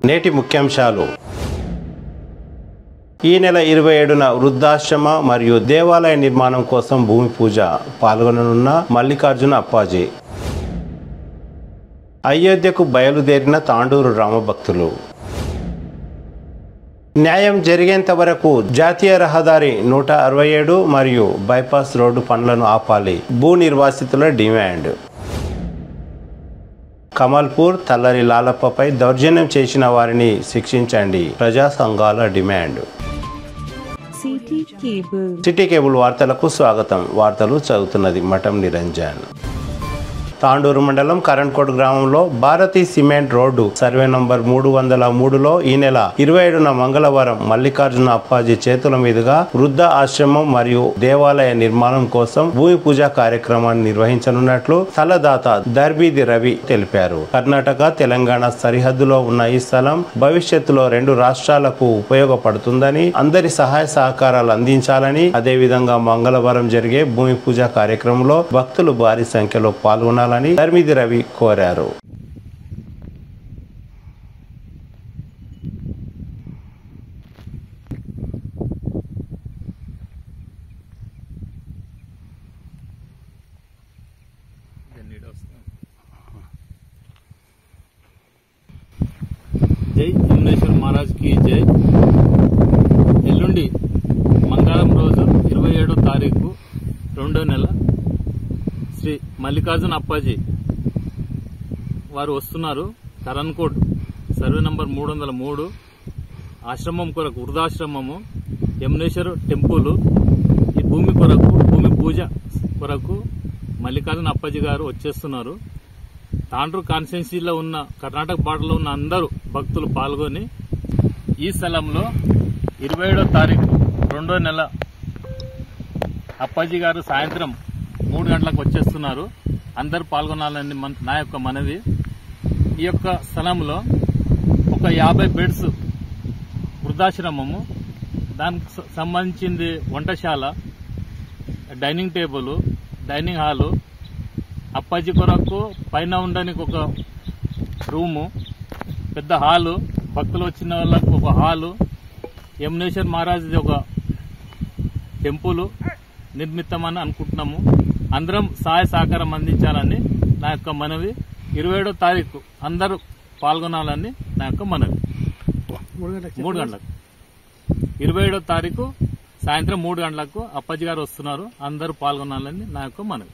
నేటి ముఖ్యాంశాలు. ఈ నెల 27న వృద్ధాశ్రమ మరియు దేవాలయ నిర్మాణం కోసం భూమి పూజ పాల్గొననున్న మల్లికార్జున అప్పాజీ. అయోధ్యకు బయలుదేరిన తాండూరు రామభక్తులు. న్యాయం జరిగేంత వరకు జాతీయ రహదారి 167 మరియు బైపాస్ రోడ్డు పనులను ఆపాలి, భూ నిర్వాసితుల డిమాండ్. కమల్పూర్ తల్లరి లాలప్పపై దౌర్జన్యం చేసిన వారిని శిక్షించండి, ప్రజా సంఘాల డిమాండ్. సిటీ కేబుల్ వార్తలకు స్వాగతం. వార్తలు చదువుతున్నది మఠం నిరంజన్. తాండూరు మండలం కరణ్కోట్ గ్రామంలో Bharathi cement road survey number 303లో ఈ నెల 27న మంగళవారం మల్లికార్జున అప్పాజీ చేతుల మీదుగా వృద్ధ ఆశ్రమం మరియు దేవాలయ నిర్మాణం కోసం భూమి పూజ కార్యక్రమాన్ని నిర్వహించనున్నట్లు స్థలదాత దర్బీది రవి తెలిపారు. కర్ణాటక తెలంగాణ సరిహద్దులో ఉన్న ఈ స్థలం భవిష్యత్తులో 2 రాష్ట్రాలకు ఉపయోగపడుతుందని, అందరి సహాయ సహకారాలు అందించాలని, అదేవిధంగా మంగళవారం జరిగే భూమి పూజ కార్యక్రమంలో భక్తులు భారీ సంఖ్యలో పాల్గొనాలని దర్బీది రవి కోరారు. జై యమునేశ్వర మహారాజ్ కి జై. ఎల్లుండి మంగళవారం రోజు 27వ తారీఖు 2వ నెల శ్రీ మల్లికార్జున అప్పాజీ వారు వస్తున్నారు. కరణ్కోట్ సర్వే నంబర్ 303 ఆశ్రమం కొరకు, వృద్ధాశ్రమము, యమునేశ్వర టెంపుల్, ఈ భూమి కొరకు, భూమి పూజ కొరకు మల్లికార్జున అప్పాజీ గారు వచ్చేస్తున్నారు. తాండూరు కాన్స్టిట్యున్సీలో ఉన్న, కర్ణాటక బార్డర్లో ఉన్న అందరూ భక్తులు పాల్గొని ఈ స్థలంలో 27వ తారీఖు 2వ నెల అప్పాజీ గారు సాయంత్రం 3 గంటలకు వచ్చేస్తున్నారు. అందరూ పాల్గొనాలని నా యొక్క మనవి. ఈ యొక్క స్థలంలో ఒక 50 బెడ్స్ వృద్ధాశ్రమము, దానికి సంబంధించింది వంటశాల, dining table, dining hall, Appaji కొరకు పైన ఉండడానికి ఒక రూము, పెద్ద హాలు, భక్తులు వచ్చిన వాళ్ళకు ఒక హాలు, యమునేశ్వర్ మహారాజ్ ఒక టెంపుల్ నిర్మితమని అనుకుంటున్నాము. అందరం సహాయ సహకారం అందించాలని నా యొక్క మనవి. 27వ తారీఖు అందరూ పాల్గొనాలని నా యొక్క మనవి. 3 గంటలకు 27వ తారీఖు సాయంత్రం 3 గంటలకు అప్పాజీ గారు వస్తున్నారు. అందరూ పాల్గొనాలని నా యొక్క మనవి.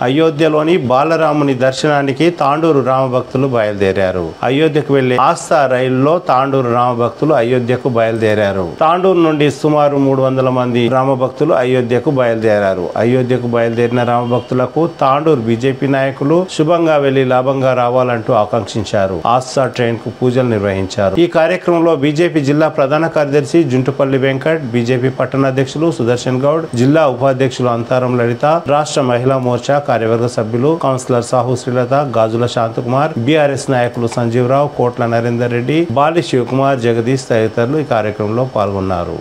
అయోధ్యలోని బాలరాముని దర్శనానికి తాండూరు రామభక్తులు బయలుదేరారు. అయోధ్యకు వెళ్లే ఆస్థా రైలులో తాండూరు రామభక్తులు అయోధ్యకు బయలుదేరారు. తాండూరు నుండి సుమారు 300 మంది రామభక్తులు అయోధ్యకు బయలుదేరారు. అయోధ్యకు బయలుదేరిన రామభక్తులకు తాండూరు బీజేపీ నాయకులు శుభంగా వెళ్లి లాభంగా రావాలంటూ ఆకాంక్షించారు. ఆస్థా ట్రైన్ కు పూజలు నిర్వహించారు. ఈ కార్యక్రమంలో బీజేపీ జిల్లా ప్రధాన కార్యదర్శి జుంటుపల్లి వెంకట్, బీజేపీ పట్టణాధ్యక్షులు సుదర్శన్ గౌడ్, జిల్లా ఉపాధ్యక్షులు అంతారం లలిత, రాష్ట్ర మహిళా మోర్చా కార్యవర్గ సభ్యులు కౌన్సిలర్ సాహు శ్రీలత, గాజుల శాంతకుమార్, బీఆర్ఎస్ నాయకులు సంజీవరావు, కోట్ల నరేందర్ రెడ్డి, బాలి శివకుమార్, జగదీష్ తదితరులు ఈ కార్యక్రమంలో పాల్గొన్నారు.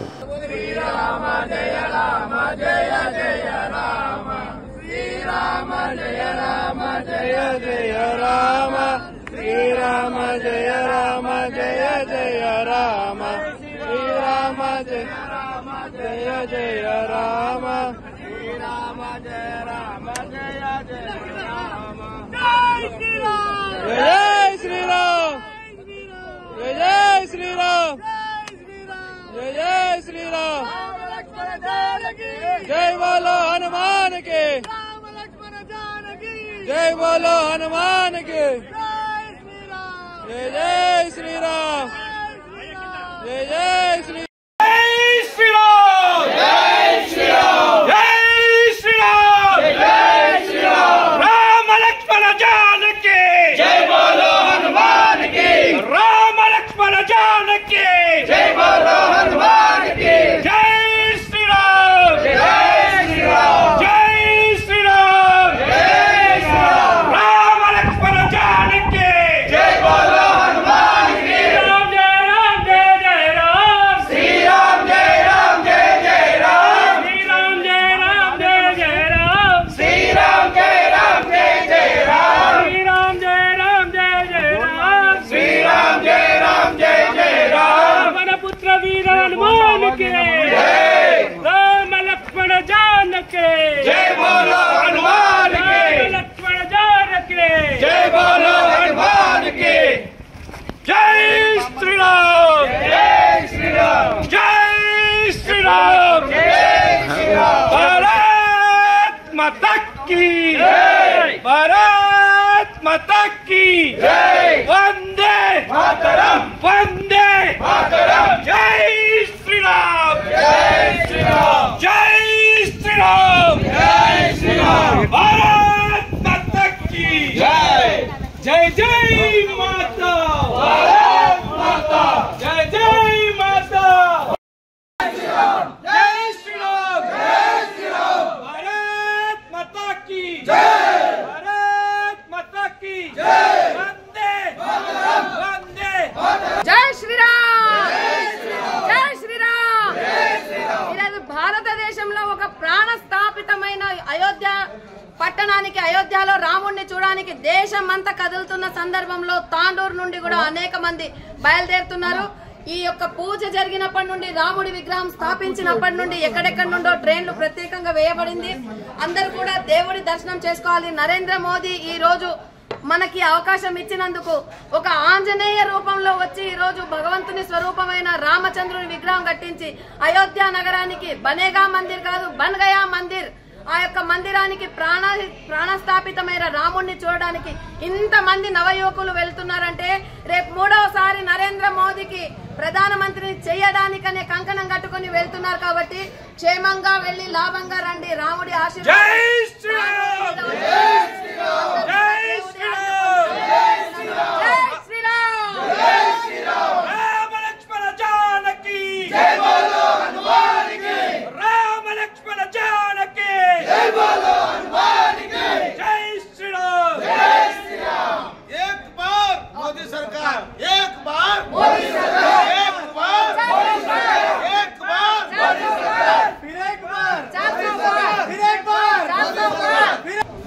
जय श्री राम, जय श्री राम, जय श्री राम, जय बोलो हनुमान के, जय बोलो हनुमान के, जय जय श्री राम, जय जय श्री श्रीराम जय श्रीराम जय श्रीराम जय श्रीराम भारत माता की जय भारत माता की जय वंदे मातरम वंदे मातरम जय श्रीराम जय श्रीराम जय श्रीराम जय श्रीराम भारत माता की जय जय जय माता भारत माता जय जय माता जय श्रीराम जय श्रीराम भारत माता की जय भारत माता की जय वंदे मातरम वंदे जय श्रीराम जय श्रीराम ఈరోజు భారతదేశంలో ఒక ప్రాణస్థాపితమైన అయోధ్య పట్టణానికి అయోధ్యలో రాముడిని చూడడానికి దేశం అంతా కదులుతున్న సందర్భంలో తాండూరు నుండి కూడా అనేక మంది బయలుదేరుతున్నారు. ఈ యొక్క పూజ జరిగినప్పటి నుండి రాముడి విగ్రహం స్థాపించినప్పటి నుండి ఎక్కడెక్కడి నుండో ట్రైన్లు ప్రత్యేకంగా వేయబడింది. అందరూ కూడా దేవుడి దర్శనం చేసుకోవాలి. నరేంద్ర మోదీ ఈ రోజు మనకి అవకాశం ఇచ్చినందుకు ఒక ఆంజనేయ రూపంలో వచ్చి ఈ రోజు భగవంతుని స్వరూపమైన రామచంద్రుని విగ్రహం కట్టించి అయోధ్య నగరానికి బనేగా మందిర్ కాదు బన్గయా మందిర్ ఆ యొక్క మందిరానికి ప్రాణస్థాపితమైన రాముడిని చూడడానికి ఇంతమంది నవయువకులు వెళ్తున్నారంటే రేపు మూడవసారి నరేంద్ర మోదీకి ప్రధానమంత్రిని చేయడానికనే కంకణం కట్టుకుని వెళ్తున్నారు. కాబట్టి క్షేమంగా వెళ్లి లాభంగా రండి. రాముడి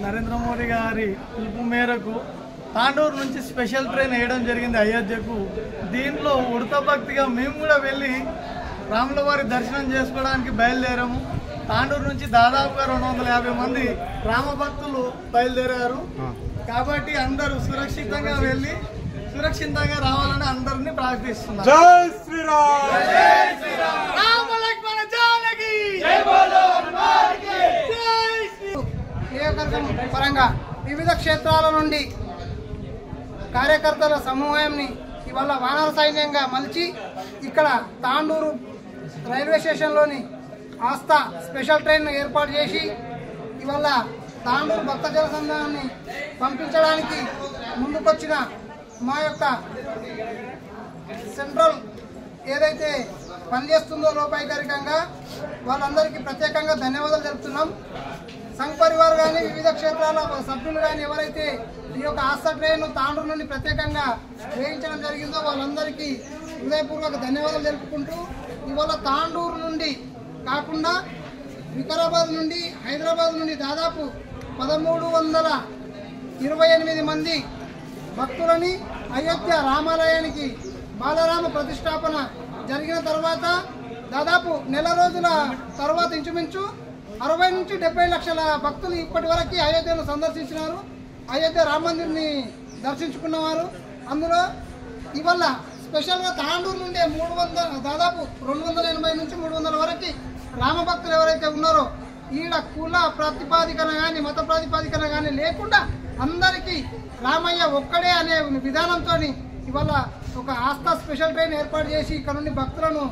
నరేంద్ర మోడీ గారి పిలుపు మేరకు తాండూరు నుంచి స్పెషల్ ట్రైన్ వేయడం జరిగింది అయోధ్యకు. దీంట్లో ఉడత భక్తిగా మేము కూడా వెళ్ళి రాముల వారి దర్శనం చేసుకోవడానికి బయలుదేరాము. తాండూరు నుంచి దాదాపుగా 250 మంది రామ భక్తులు బయలుదేరారు. కాబట్టి అందరూ సురక్షితంగా వెళ్ళి సురక్షితంగా రావాలని అందరినీ ప్రార్థిస్తున్నారు. जय श्री राम जय श्री राम రామ లక్ష్మణ జానకి जय बोलो हनुमान की జై శ్రీ నియోజకవర్గం పరంగా వివిధ క్షేత్రాల నుండి కార్యకర్తల సమూహాన్ని ఇవాళ వానర సైన్యంగా మలిచి ఇక్కడ తాండూరు రైల్వే స్టేషన్లోని ఆస్థా స్పెషల్ ట్రైన్ ఏర్పాటు చేసి ఇవాళ తాండూరు భక్తజన సంఘాన్ని పంపించడానికి ముందుకొచ్చిన మా యొక్క సెంట్రల్ ఏదైతే పనిచేస్తుందో లోపాయికారికంగా వాళ్ళందరికీ ప్రత్యేకంగా ధన్యవాదాలు తెలుపుతున్నాం. సంఘ్ పరివార్ కానీ వివిధ క్షేత్రాల సభ్యులు కానీ ఎవరైతే ఈ యొక్క ఆస్థా ట్రైన్ తాండూరు నుండి ప్రత్యేకంగా వేయించడం జరిగిందో వాళ్ళందరికీ హృదయపూర్వక ధన్యవాదాలు తెలుపుకుంటూ ఇవాళ తాండూరు నుండి కాకుండా వికారాబాద్ నుండి హైదరాబాద్ నుండి దాదాపు 1328 మంది భక్తులని అయోధ్య రామాలయానికి బాలరామ ప్రతిష్టాపన జరిగిన తర్వాత దాదాపు నెల రోజుల తర్వాత ఇంచుమించు 60 నుంచి 70 లక్షల భక్తులు ఇప్పటి వరకు అయోధ్యను సందర్శించినారు. అయోధ్య రామ మందిర్ని దర్శించుకున్నవారు. అందులో ఇవాళ స్పెషల్గా తాండూరు నుండి దాదాపు 280 నుంచి 300 వరకు రామ భక్తులు ఎవరైతే ఉన్నారో ఈడ కుల ప్రాతిపాదికన కానీ మత ప్రాతిపాదికన కానీ లేకుండా అందరికీ రామయ్య ఒక్కడే అనే విధానంతో ఇవాళ ఒక ఆస్థా స్పెషల్ ట్రైన్ ఏర్పాటు చేసి ఇక్కడ నుండి భక్తులను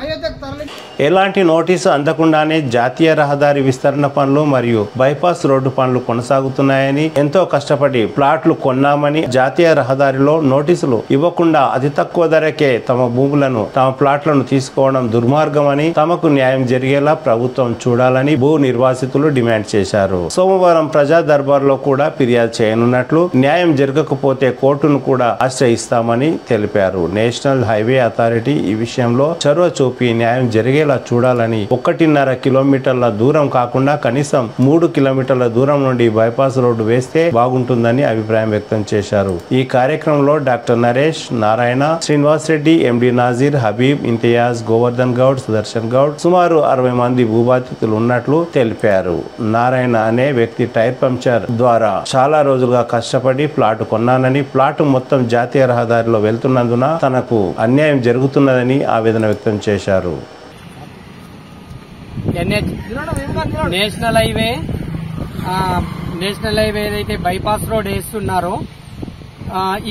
అయోధ్యకు తరలి ఎలాంటి నోటీసు అందకుండానే జాతీయ రహదారి విస్తరణ పనులు మరియు బైపాస్ రోడ్డు పనులు కొనసాగుతున్నాయని, ఎంతో కష్టపడి ప్లాట్లు కొన్నామని జాతీయ రహదారిలో నోటీసులు ఇవ్వకుండా అతి తక్కువ ధరకే తమ భూములను తమ ప్లాట్లను తీసుకోవడం దుర్మార్గమని, తమకు న్యాయం జరిగేలా ప్రభుత్వం చూడాలని భూ నిర్వాసితులు డిమాండ్ చేశారు. సోమవారం ప్రజా దర్బార్లో కూడా ఫిర్యాదు చేయనున్నట్లు, న్యాయం జరగకపోతే కోర్టును కూడా ఆశ్రయిస్తామని తెలిపారు. నేషనల్ హైవే అథారిటీ ఈ విషయంలో చొరవ చూపి న్యాయం జరిగేలా చూడాలని 1.5 కిలోమీటర్ల దూరం కాకుండా కనీసం 3 కిలోమీటర్ల దూరం నుండి బైపాస్ రోడ్డు వేస్తే బాగుంటుందని అభిప్రాయం వ్యక్తం చేశారు. ఈ కార్యక్రమంలో డాక్టర్ నరేష్, నారాయణ, శ్రీనివాస్ రెడ్డి, ఎండి నాజీర్, హబీబ్, ఇంతియాజ్, గోవర్ధన్ గౌడ్, సుదర్శన్ గౌడ్ సుమారు 60 మంది భూబాధితులు ఉన్నట్లు తెలిపారు. నారాయణ అనే వ్యక్తి టైర్ పంక్చర్ ద్వారా చాలా రోజులుగా కష్టపడి ప్లాట్ కొన్నానని, ప్లాట్ మొత్తం జాతీయ రహదారిలో వెళ్తున్నందున తనకు అన్యాయం జరుగుతున్నదని ఆవేదన వ్యక్తం చేశారు. నేషనల్ హైవే ఏదైతే బైపాస్ రోడ్ వేస్తున్నారో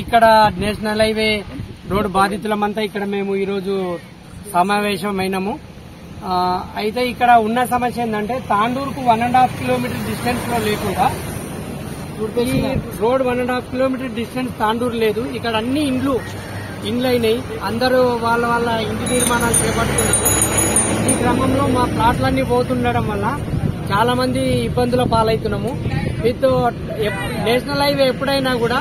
ఇక్కడ నేషనల్ హైవే రోడ్ బాధితులమంతా ఇక్కడ మేము ఈరోజు సమావేశమైనాము. అయితే ఇక్కడ ఉన్న సమస్య ఏంటంటే తాండూరుకు 1.5 కిలోమీటర్ డిస్టెన్స్ లో లేకుండా ఈ రోడ్ 1.5 కిలోమీటర్ డిస్టెన్స్ తాండూరు లేదు. ఇక్కడ అన్ని ఇండ్లు అయినాయి. అందరూ వాళ్ళ ఇంటి నిర్మాణాలు చేపడుతున్నారు. ఈ క్రమంలో మా ప్లాట్లన్నీ పోతుండడం వల్ల చాలా మంది ఇబ్బందుల పాలవుతున్నాము. విత్ నేషనల్ హైవే ఎప్పుడైనా కూడా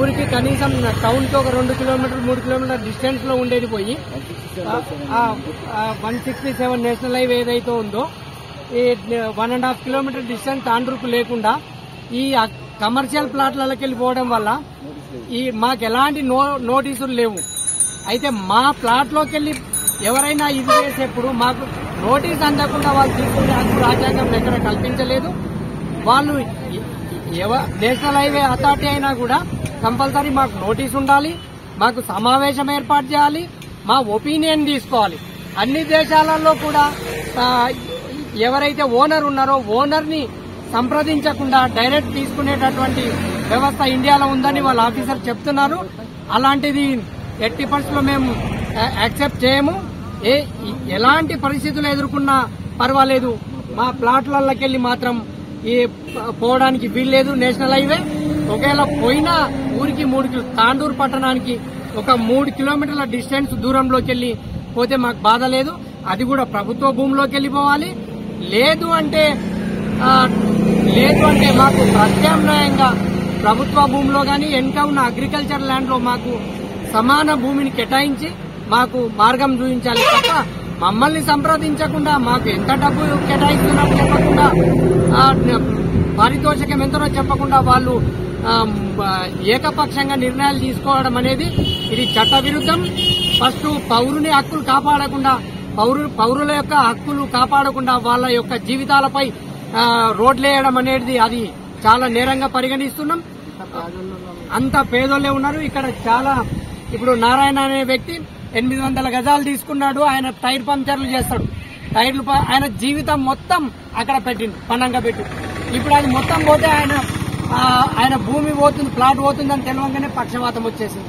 ఊరికి కనీసం టౌన్ కి ఒక 2 కిలోమీటర్ 3 కిలోమీటర్ డిస్టెన్స్ లో ఉండేది పోయి 167 నేషనల్ హైవే ఏదైతే ఉందో ఈ 1.5 కిలోమీటర్ డిస్టెన్స్ తాండూరుకు లేకుండా ఈ కమర్షియల్ ప్లాట్లకి వెళ్ళిపోవడం వల్ల ఈ మాకు ఎలాంటి నోటీసులు లేవు. అయితే మా ప్లాట్ లోకి వెళ్ళి ఎవరైనా ఇది చేసేప్పుడు మాకు నోటీస్ అందకుండా వాళ్ళు తీసుకునే హక్కు రాజ్యాంగం ఎక్కడ కల్పించలేదు. వాళ్ళు నేషనల్ హైవే అథారిటీ అయినా కూడా కంపల్సరీ మాకు నోటీస్ ఉండాలి, మాకు సమావేశం ఏర్పాటు చేయాలి, మా ఒపీనియన్ తీసుకోవాలి. అన్ని దేశాలలో కూడా ఎవరైతే ఓనర్ ఉన్నారో ఓనర్ ని సంప్రదించకుండా డైరెక్ట్ తీసుకునేటటువంటి వ్యవస్థ ఇండియాలో ఉందని వాళ్ళ ఆఫీసర్ చెప్తున్నారు. అలాంటిది ఎట్టి పరిస్థితుల్లో మేము యాక్సెప్ట్ చేయము. ఎలాంటి పరిస్థితులు ఎదుర్కొన్నా పర్వాలేదు, మా ప్లాట్లకి వెళ్లి మాత్రం పోవడానికి వీల్లేదు. నేషనల్ హైవే ఒకవేళ పోయినా ఊరికి 3 తాండూరు పట్టణానికి ఒక 3 కిలోమీటర్ల డిస్టెన్స్ దూరంలోకి వెళ్లి పోతే మాకు బాధ లేదు. అది కూడా ప్రభుత్వ భూమిలోకి వెళ్ళిపోవాలి. లేదు అంటే మాకు ప్రత్యామ్నాయంగా ప్రభుత్వ భూమిలో గాని వెనుక ఉన్న అగ్రికల్చర్ ల్యాండ్ లో మాకు సమాన భూమిని కేటాయించి మాకు మార్గం చూపించాలి తప్ప మమ్మల్ని సంప్రదించకుండా మాకు ఎంత డబ్బు కేటాయిస్తున్నట్టు చెప్పకుండా పారితోషికం ఎంతనో చెప్పకుండా వాళ్ళు ఏకపక్షంగా నిర్ణయాలు తీసుకోవడం అనేది ఇది చట్ట విరుద్ధం. ఫస్ట్ పౌరుని హక్కులు కాపాడకుండా పౌరుల యొక్క హక్కులు కాపాడకుండా వాళ్ళ యొక్క జీవితాలపై రోడ్లు వేయడం అనేది అది చాలా నేరంగా పరిగణిస్తున్నాం. అంత పేదోళ్లే ఉన్నారు ఇక్కడ. చాలా ఇప్పుడు నారాయణ అనే వ్యక్తి 800 గజాలు తీసుకున్నాడు. ఆయన టైర్ పంక్చర్లు చేస్తాడు. ఆయన జీవితం మొత్తం అక్కడ పెట్టిండు, పన్నంగా పెట్టి. ఇప్పుడు అది మొత్తం పోతే ఆయన భూమి పోతుంది, ప్లాట్ పోతుందని తెలియగానే పక్షవాతం వచ్చేసింది.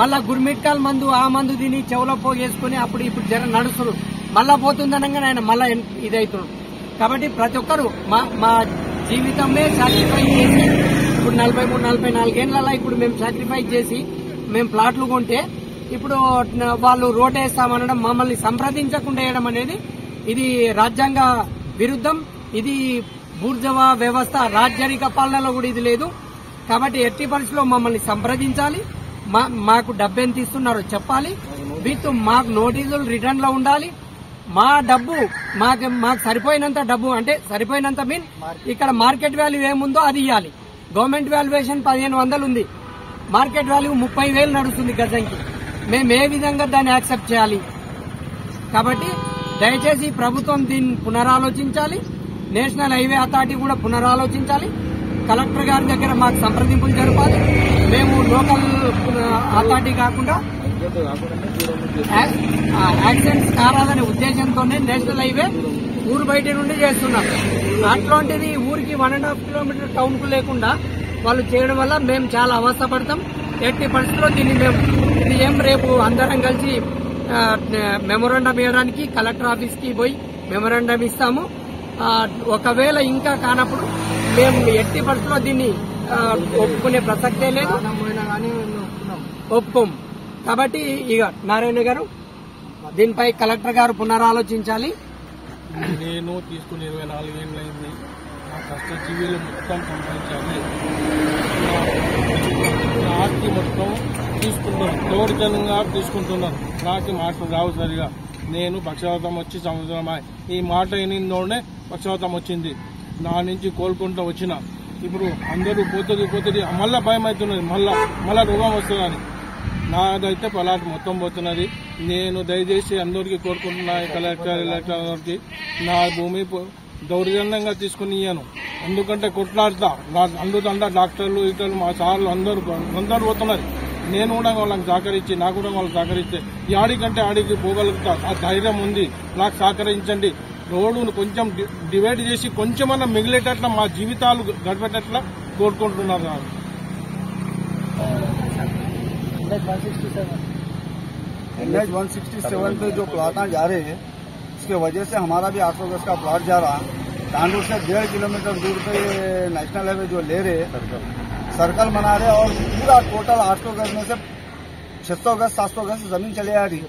మళ్ళా గుర్మిట్కాల్ మందు ఆ మందు తిని చెవులో పోగేసుకుని ఇప్పుడు జనం నడుస్తున్నారు. మళ్ళా పోతుందనగానే ఆయన మళ్ళా ఇదవుతున్నాడు. కాబట్టి ప్రతి ఒక్కరు మా జీవితమే సాక్రిఫైస్ చేసి ఇప్పుడు 43-44 ఏళ్లలో ఇప్పుడు మేము సాక్రిఫైస్ చేసి మేము ప్లాట్లు కొంటే ఇప్పుడు వాళ్ళు రోడ్ వేస్తామనడం, మమ్మల్ని సంప్రదించకుండా వేయడం అనేది ఇది రాజ్యాంగ విరుద్ధం. ఇది బూర్జవా వ్యవస్థ రాజ్యాధిక పాలనలో కూడా ఇది లేదు. కాబట్టి ఎట్టి పరిస్థితుల్లో మమ్మల్ని సంప్రదించాలి. మాకు డబ్బు ఎంత ఇస్తున్నారో చెప్పాలి. మాకు నోటీసులు రిటర్న్ లో ఉండాలి. మా డబ్బు మాకు సరిపోయినంత డబ్బు, అంటే సరిపోయినంత మీన్ ఇక్కడ మార్కెట్ వాల్యూ ఏముందో అది ఇవ్వాలి. గవర్నమెంట్ వాల్యుయేషన్ 1500 ఉంది, మార్కెట్ వాల్యూ 30,000 నడుస్తుంది గజంకి. మేము ఏ విధంగా దాన్ని యాక్సెప్ట్ చేయాలి? కాబట్టి దయచేసి ప్రభుత్వం దీన్ని పునరాలోచించాలి. నేషనల్ హైవే అథారిటీ కూడా పునరాలోచించాలి. కలెక్టర్ గారి దగ్గర మాకు సంప్రదింపులు జరపాలి. మేము లోకల్ అథారిటీ కాకుండా యాక్సిడెంట్స్ కారాదనే ఉద్దేశంతోనే నేషనల్ హైవే ఊరు బయట నుండి చేస్తున్నాం. అట్లాంటిది ఊరికి 1.5 కిలోమీటర్ టౌన్ కు లేకుండా వాళ్ళు చేయడం వల్ల మేము చాలా అవస్థపడతాం. ఎట్టి పరిస్థితుల్లో దీన్ని మేము రేపు అందరం కలిసి మెమోరాండం ఇవ్వడానికి కలెక్టర్ ఆఫీస్ కి పోయి మెమోరాండం ఇస్తాము. ఒకవేళ ఇంకా కానప్పుడు మేము ఎట్టి పరిస్థితుల్లో దీన్ని ఒప్పుకునే ప్రసక్తే లేదు, ఒప్పుకోము. కాబట్టి ఇక నారాయణ గారు దీనిపై కలెక్టర్ గారు పునరాలోచించాలి. నేను తీసుకుని 24 ఏళ్ళైంది. నా కష్టజీవులు మొత్తం సంపాదించాలి. నా ఆస్తి మొత్తం తీసుకుంటున్నాను, దౌర్జన్యంగా తీసుకుంటున్నాను. నాకు మాటలు రావు సరిగా. నేను పక్షవాతం వచ్చి సంవత్సరం ఈ మాట వినిందోనే పక్షవాతం వచ్చింది. నా నుంచి కోలుకుంటూ వచ్చిన. ఇప్పుడు అందరూ పోతుంది మళ్ళీ భయం అవుతున్నది, మళ్ళా రోగం వస్తుందని. నాదైతే ప్లాట్ మొత్తం పోతున్నది. నేను దయచేసి అందరికీ కోరుకుంటున్నా, కలెక్టర్కి నా భూమి దౌర్జన్యంగా తీసుకుని ఇయ్యాను. ఎందుకంటే కొట్లాడతా అందుకంటే డాక్టర్లు ఇతరులు మా సార్లు అందరూ పోతున్నారు. నేను కూడా వాళ్ళకి సహకరించి, నాకు కూడా వాళ్ళకి సహకరిస్తే ఆడికంటే ఆడికి పోగలుగుతా. ఆ ధైర్యం ఉంది, నాకు సహకరించండి. రోడ్డును కొంచెం డివైడ్ చేసి కొంచెమన్నా మిగిలేటట్లా మా జీవితాలు గడిపేటట్లా కోరుకుంటున్నారు. NH 167 पे जो प्लाटा जा रहे हैं उसके वजह से हमारा भी 800 गज का प्लाट जा रहा। तांडूर से 1.5 किलोमीटर दूर पे नेशनल हाईवे जो ले रहे सर्कल बना रहे और पूरा टोटल 800 गज में से 600 गज 700 गज जमीन चले आ रही।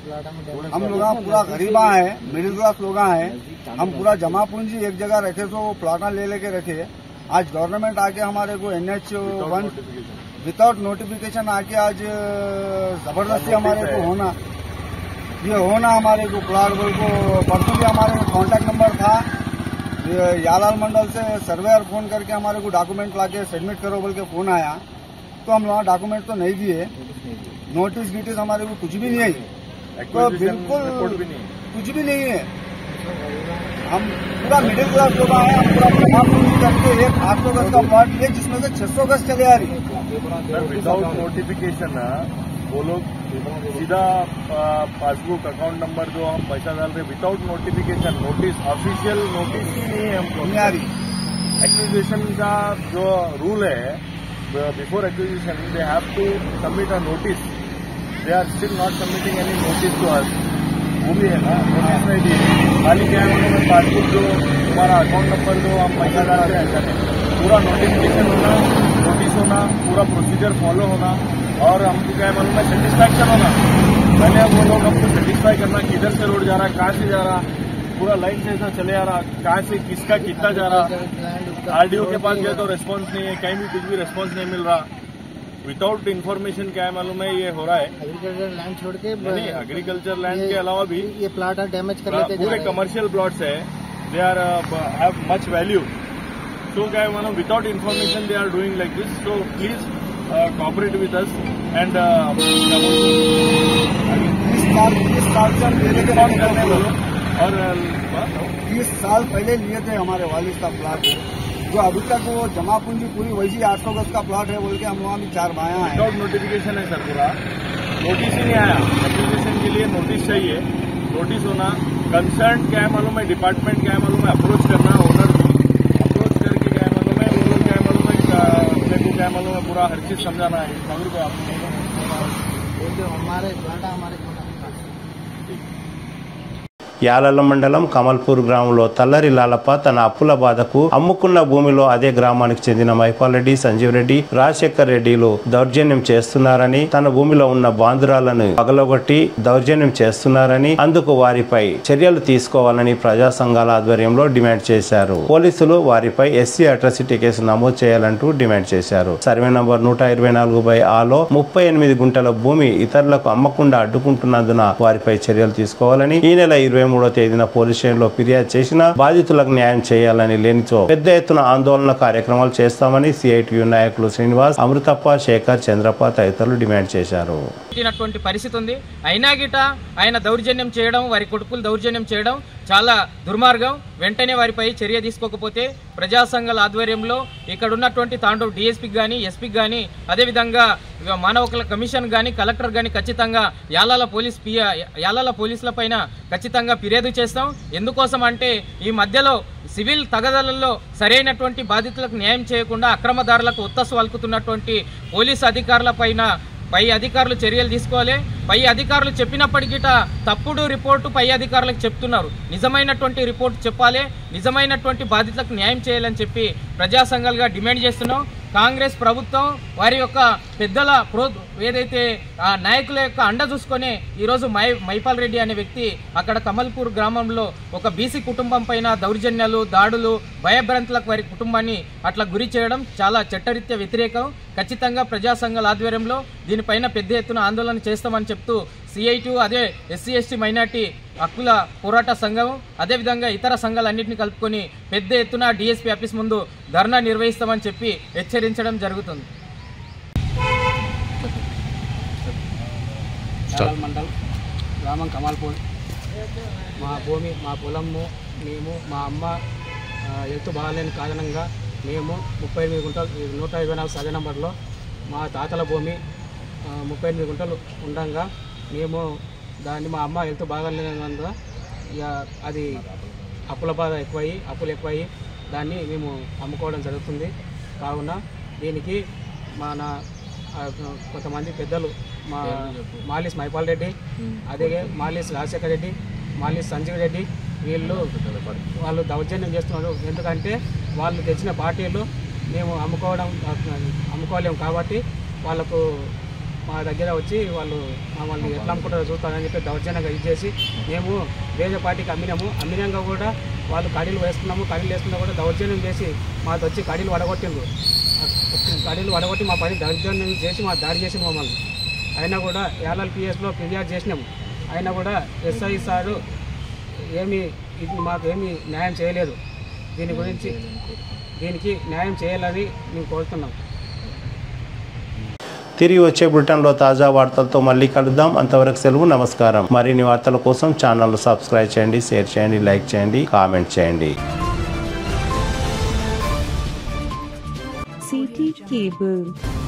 हम लोग पूरा गरीबा है, मिडिल क्लास लोग हैं। हम पूरा जमा पूंजी एक जगह रखे तो प्लाटा ले लेके रखे। आज गवर्नमेंट आके हमारे को NH 1 विदाउट नोटिफिकेशन आके आज जबरदस्ती हमारे को होना हमारे को प्लाट बोल को परसों भी हमारे कॉन्टैक्ट नंबर था। यालाल मंडल से सर्वेयर फोन करके हमारे को डॉक्यूमेंट लाके सबमिट करो बोल के फोन आया, तो हम लोग डॉक्यूमेंट तो नहीं दिए। नोटिस गिटिस हमारे को कुछ भी नहीं है, तो बिल्कुल कुछ भी नहीं है। हम पूरा मिडिल क्लास लोग आए, हम पूरा जमा पूंजी करके एक 800 गज का प्लाट लिए जिसमें से 600 गज चले आ रही। विदाउट नोटिफिकेशन वो लोग सीधा पासबुक अकाउंट नंबर जो हम पैसा डाल रहे without notification, notice official notice ही नहीं है हमको नहीं आ रही। एक्विजिशन का जो रूल है before acquisition they have to submit a notice, they are still not submitting any notice to us. वो भी है ना, नोटिस नहीं दी। खाली क्या है उन्होंने पासबुक जो हमारा अकाउंट नंबर जो हम पैसा डालते हैं पूरा नोटिफिकेशन होना, नोटिस होना, पूरा प्रोसीजर फॉलो होना और हमको क्या मालूम है सेटिस्फैक्शन होना। पहले वो लोग हमको सेटिस्फाई करना किधर से रोड जा रहा है, कहाँ से जा रहा, पूरा लाइन से ऐसा चले आ रहा, कहाँ से किसका कितना जा रहा। RDO के पास गए तो रेस्पॉन्स नहीं है, कहीं भी कुछ भी रेस्पॉन्स नहीं मिल रहा। विदाउट इन्फॉर्मेशन क्या है मालूम है ये हो रहा है। एग्रीकल्चर लैंड छोड़ के नहीं, एग्रीकल्चर लैंड के अलावा भी ये प्लाट डैमेज कर लेते पूरे कमर्शियल प्लॉट्स है, they are have much value. So क्या है मानो without information they are doing like this. So please cooperate with us and इस साल से हम लेने के बाद और 30 साल पहले लिए थे हमारे वालिद का प्लाट, जो अभी तक वो जमा पूंजी पूरी वैसी 800 गज का प्लाट है बोल के हम वहाँ भी 4 भाया हैं। विदाउट नोटिफिकेशन है सर, पूरा नोटिस ही नहीं आया। एप्लीकेशन के लिए नोटिस चाहिए, नोटिस होना। कंसर्न क्या है मालूम है, डिपार्टमेंट क्या है मालूम है, अप्रोच करना ओनर अप्रोच करके क्या है मालूम है, वो लोग क्या है मालूम है, अपने को क्या है मालूम है, पूरा हर चीज समझाना है। खबर को आपको हमारे प्लाट हमारे యాలల మండలం కమల్పూర్ గ్రామంలో తల్లరి లాలప్ప తన అప్పుల బాధకు అమ్ముకున్న భూమిలో అదే గ్రామానికి చెందిన మైపాల్ రెడ్డి, సంజీవ్ రెడ్డి, రాజశేఖర్ రెడ్డిలు దౌర్జన్యం చేస్తున్నారని, తన భూమిలో ఉన్న బాంధురాలను పగలగొట్టి దౌర్జన్యం చేస్తున్నారని, అందుకు వారిపై చర్యలు తీసుకోవాలని ప్రజా సంఘాల ఆధ్వర్యంలో డిమాండ్ చేశారు. పోలీసులు వారిపై SC అట్రాసిటీ కేసు నమోదు చేయాలంటూ డిమాండ్ చేశారు. సర్వే నంబర్ 124/A లో 38 గుంటల భూమి ఇతరులకు అమ్మకుండా అడ్డుకుంటున్నందున వారిపై చర్యలు తీసుకోవాలని ఈ నెల 23వ తేదీన పోలీస్ స్టేషన్లో ఫిర్యాదు చేసిన బాధితులకు న్యాయం చేయాలని, లేనిచో పెద్ద ఎత్తున ఆందోళన కార్యక్రమాలు చేస్తామని CITU నాయకులు శ్రీనివాస్, అమృతప్ప, శేఖర్, చంద్రప్ప తదితరులు డిమాండ్ చేశారు. పరిస్థితి ఉంది. అయినా గిట ఆయన దౌర్జన్యం చేయడం, వారి కొడుకులు దౌర్జన్యం చేయడం చాలా దుర్మార్గం. వెంటనే వారిపై చర్య తీసుకోకపోతే ప్రజా సంఘాల ఆధ్వర్యంలో ఇక్కడ ఉన్నటువంటి తాండూరు DSPకి కానీ, SPకి కానీ, అదేవిధంగా మానవ హక్కుల కమిషన్ కానీ, కలెక్టర్ కానీ ఖచ్చితంగా యాలాల పోలీసుల పైన ఖచ్చితంగా ఫిర్యాదు చేస్తాం. ఎందుకోసం అంటే ఈ మధ్యలో సివిల్ తగదలలో సరైనటువంటి బాధితులకు న్యాయం చేయకుండా అక్రమదారులకు ఒత్తసు వలుకుతున్నటువంటి పోలీసు అధికారుల పై అధికారులు చర్యలు తీసుకోవాలి. పై అధికారులు చెప్పినప్పటికీ తప్పుడు రిపోర్టు పై అధికారులకు చెప్తున్నారు. నిజమైనటువంటి రిపోర్టు చెప్పాలి, నిజమైనటువంటి బాధితులకు న్యాయం చేయాలని చెప్పి ప్రజా సంఘాలుగా డిమాండ్ చేస్తున్నాం. కాంగ్రెస్ ప్రభుత్వం వారి యొక్క పెద్దల ఏదైతే నాయకుల యొక్క అండ చూసుకొని ఈరోజు మైపాల్ రెడ్డి అనే వ్యక్తి అక్కడ కమల్పూర్ గ్రామంలో ఒక BC కుటుంబం పైన దౌర్జన్యాలు, దాడులు, భయభ్రాంతులకు వారి కుటుంబాన్ని అట్లా గురి చేయడం చాలా చట్టరీత్యా వ్యతిరేకం. ఖచ్చితంగా ప్రజా సంఘాల ఆధ్వర్యంలో దీనిపైన పెద్ద ఎత్తున ఆందోళన చేస్తామని చెప్తూ CITU అదే SC ST మైనార్టీ హక్కుల పోరాట సంఘం అదేవిధంగా ఇతర సంఘాలన్నింటినీ కలుపుకొని పెద్ద ఎత్తున డిఎస్పీ ఆఫీస్ ముందు ధర్నా నిర్వహిస్తామని చెప్పి హెచ్చరించడం జరుగుతుంది. మండల్ గ్రామం కమాల్పూర్. మా భూమి, మా పొలము, మేము, మా అమ్మ ఎత్తు బాగాలేని కారణంగా మేము 38 గుంటలు 124 సర్వే నంబర్లో మా తాతల భూమి 38 గుంటలు ఉండగా మేము దాన్ని మా అమ్మ ఎత్తు బాగాలేనందున ఇక అది అప్పుల బాధ ఎక్కువయ్యి అప్పులు ఎక్కువయ్యి దాన్ని మేము అమ్ముకోవడం జరుగుతుంది. కావున దీనికి మన కొంతమంది పెద్దలు మా మాలిస్ మైపాల్ రెడ్డి, అదే మాలిస్ రాజశేఖర్ రెడ్డి, మాలిస్ సంజీవ్ రెడ్డి వాళ్ళు దౌర్జన్యం చేస్తున్నారు. ఎందుకంటే వాళ్ళు తెచ్చిన పార్టీలు మేము అమ్ముకోలేము కాబట్టి వాళ్ళకు మా దగ్గర వచ్చి వాళ్ళు మమ్మల్ని ఎట్లా అమ్ముకుంటారో చూస్తారని చెప్పి దౌర్జన్యంగా ఇచ్చేసి మేము వేరే పార్టీకి అమ్మినంగా కూడా వాళ్ళు కడీలు వేసుకున్నా కూడా దౌర్జన్యం చేసి మాతో వచ్చి కడీలు వడగొట్టి మా పని దౌర్జన్యం చేసి మా దాడి చేసిన మమ్మల్ని. అయినా కూడా యాలాల్ పిఎస్లో ఫిర్యాదు చేసినాము. అయినా కూడా ఎస్ఐ సారు మాకేమీ న్యాయం చేయలేదు. దీనికి న్యాయం చేయాలని మేము కోరుతున్నాం. తిరిగి వచ్చే బులెటిన్లో తాజా వార్తలతో మళ్ళీ కలుద్దాం. అంతవరకు సెలవు, నమస్కారం. మరిన్ని వార్తల కోసం ఛానల్ సబ్స్క్రైబ్ చేయండి, షేర్ చేయండి, లైక్ చేయండి, కామెంట్ చేయండి. CT Cable.